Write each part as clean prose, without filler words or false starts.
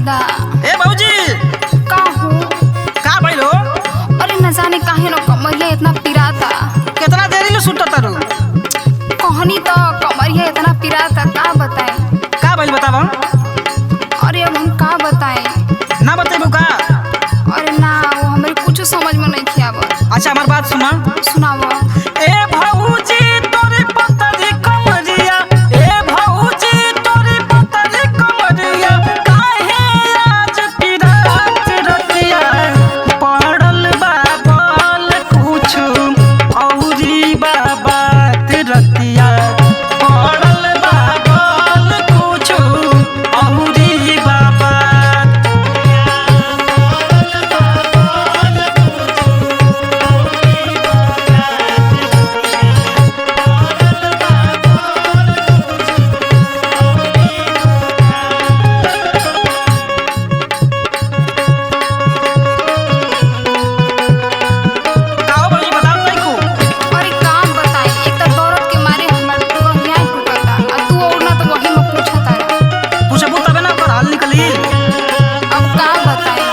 दादा। ए भौजी का हो? का भइलो? अरे न जाने काहे न कमरिया इतना पिराता। कितना देरी में सुतत तारू? कहनी तो कमरिया इतना पिराता, का बताएं? का भइल बतावा? अरे अब हम का बताएं? ना बतेबू का? अरे ना, वो हमारे कुछ समझ में नहीं आवत। अच्छा हमार बात सुना। सुनावा। ए भौजी तोरी पतरी कमरिया, ए भौजी तोरी पतरी कमरिया, काहे आज पिरात रतिया पड़ल बा बल कुछु औरी बा बात रतिया पड़ल बा बल कुछु औरी बा बात। काहो भौजी बताओ नहीं को? अरे का बताएं? एक तो दौरत के मारे हमार कहिया टूटता, आ तू और ना तो वही में पूछता रहा। पूछबू तबे ना ओकर हल निकली। अब का बताएं?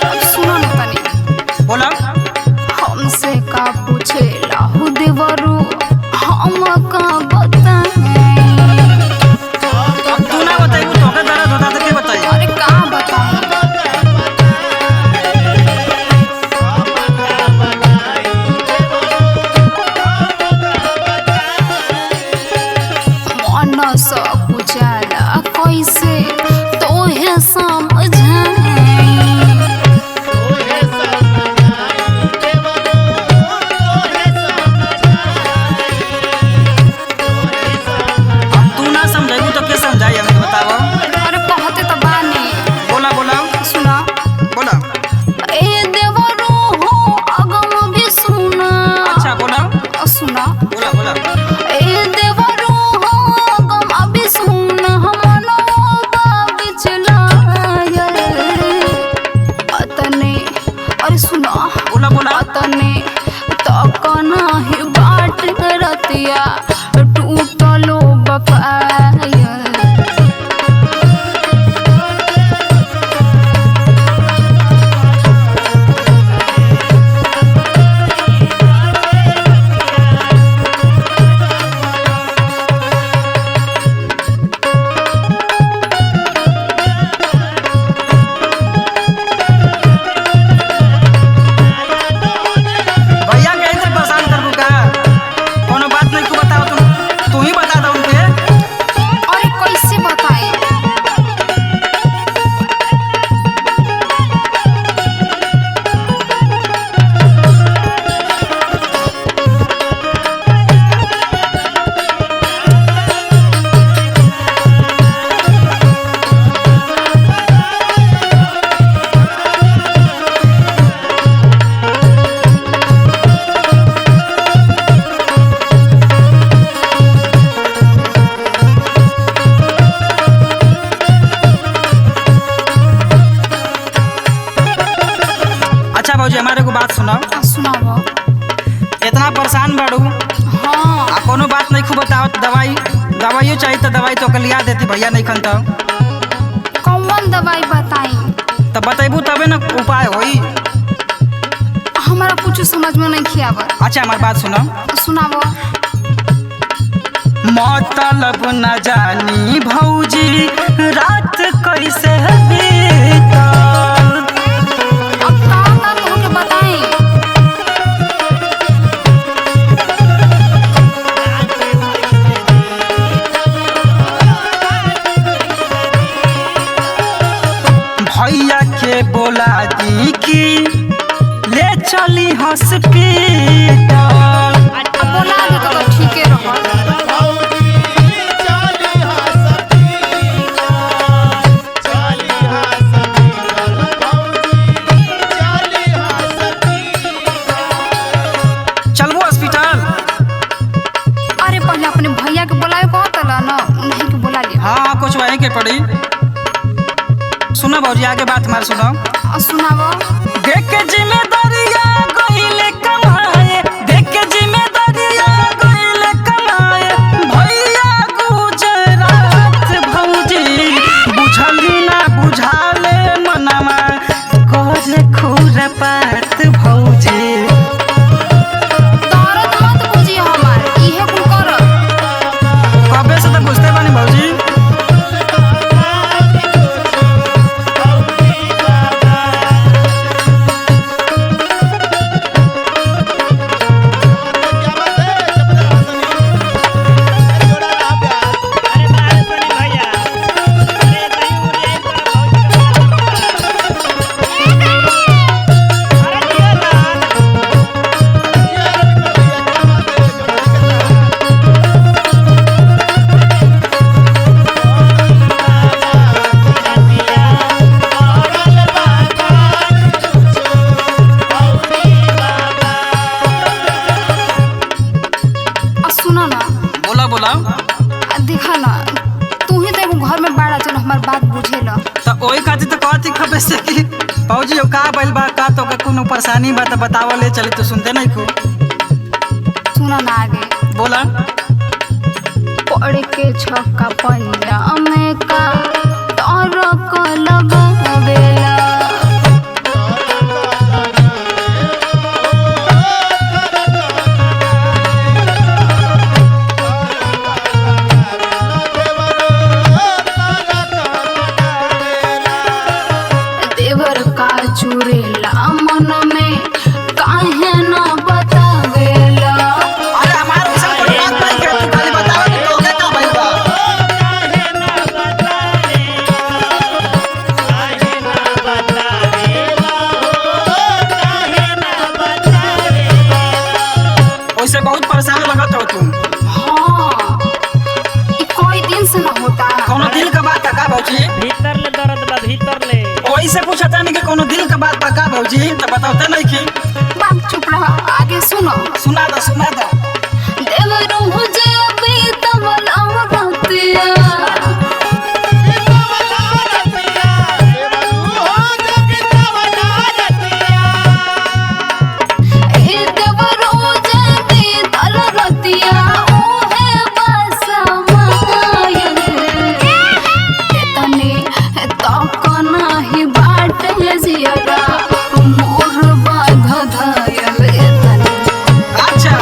अब सुनो ना तनी। बोला हमसे का पूछे लाहू देवरू, हम का बताएं? अब तू ना बताइबू तो के दर्द होता तो के बताई? अरे का बताएं? मन सा कुचला कैसे तोहे समझाएं? अब तू ना समझाइबू तो के समझाई हमें बताओ। अरे कहते तो बानी। बोला बोला सुना। बोला। ए देवरू हो अगम भी सुना। अच्छा बोला सुना। बोला बोला। ए देवरू हो अगम अभी सुना, हमनो बिचलाए अतने। अरे सुना। बोला बोला। अतने तक नाही बाट रतिया टूटलो बपाया। भैया के इधर परेशान करबू का? कोनो बात नहीं को बताओ तू ही बता दो उनके। अरे कैसे बताएं? अच्छा भौजी हमारे को बात सुनाओ। सुनावा। इतना परेशान बाड़ू हाँ। आ कोनो बात नहीं को बताओ। दवाइयो चाहिए तो दवाई तो के लिया देती भैया नहीं खन तो। कौन दवाई बताई? तो बतेबू तबे ना उपाय होई। हमारा कुछ समझ में नहीं आवत। अच्छा हमारी बात सुनो। सुनावा। मतलब न जानी भौजी रात कैसे बीतल। अब का तुमके बताएं? भैया के बोला दी कि ले चली हॉस्पिटल। अब बोला दे तो ठीके रह। चलबो हॉस्पिटल? अरे पहले अपने भैया के बोलाए कहतला ना, उन्हीं के बोला लिया। हाँ कुछ वहीं के पड़ी। सुनो भौजी आगे बात हमारे सुनो। सुनावा। देख के जिम्मेदारियां कोनो परेशानी बा तो बतावले चली तो सुनते नहीं को। सुना ना आगे। बोला। पड़ के छक्का पंजा में का तारा का लगावेला। देवर का चुरेला मन में काहे ना बतावेला। अरे हमारे सब कोई बात नहीं करे, तू खाली बतावा कि तोके का भइल बा। ओइसे बहुत परेशान लगत हो तुम। हाँ, ई कोई दिन से ना होता। कोनो दिल का बात का भौजी? भीतर ले दर्द बा भीतर ले। ओइसे पूछता नहीं कि कोनो दिल का बात बा का भौजी, तो बताओते नहीं कि। बाप चुप रहा, आगे सुनो। सुना दो सुना दो। देवरू मुझे अभी तमल अमरतिया। ए देवरू जदी तल रतिया ओहे बसमायल। एतने तक नाही बाट जियरा मोर बाध धायल। एतने अच्छा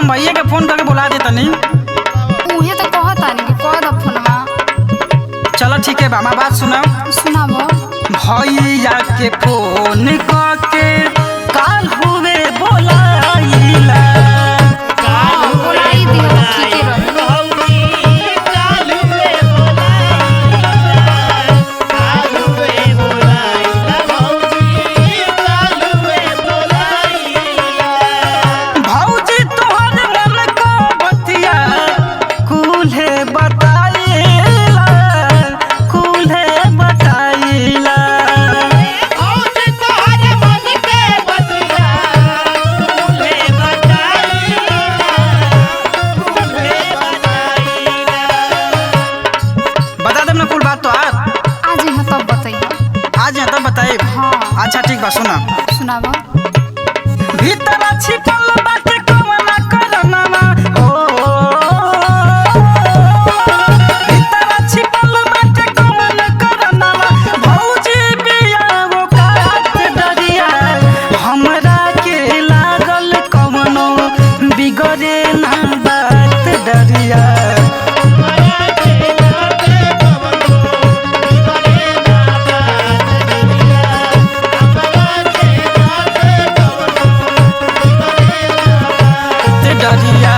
भैया के फोन करके बुला दे तनी। उहे तो कहता नहीं कि कह द फोनमा। चलो ठीक है, हमार बात सुना। सुनाबो। भैया के फोन करके काल हुए बोलाइला। बोलाई दियो, ठीके रही। भौजी तोहर मन का बतिया कुल्हे बताइला, कुल्हे बताइला। बता देब ना कुल बात तो आज यहाँ तब बताइए। आज यहाँ तब बताए। हाँ। अच्छा ठीक बा सुना। सुनाबो। भीतर छिपल बाटे कवना करनमा हो, भीतर छिपल बाटे कवना करनमा। भौजी बियाहो काट डरिया, हमरा के लागल कवनो बिगड़े ना बात डरिया। डरिया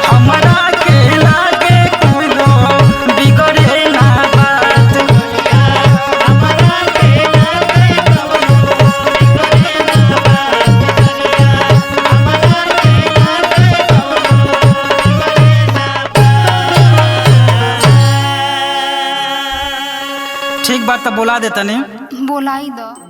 हमरा के लागे कुलो बिगड़े ना बात। ठीक बात तो बोला देता नहीं। बोलाई दो।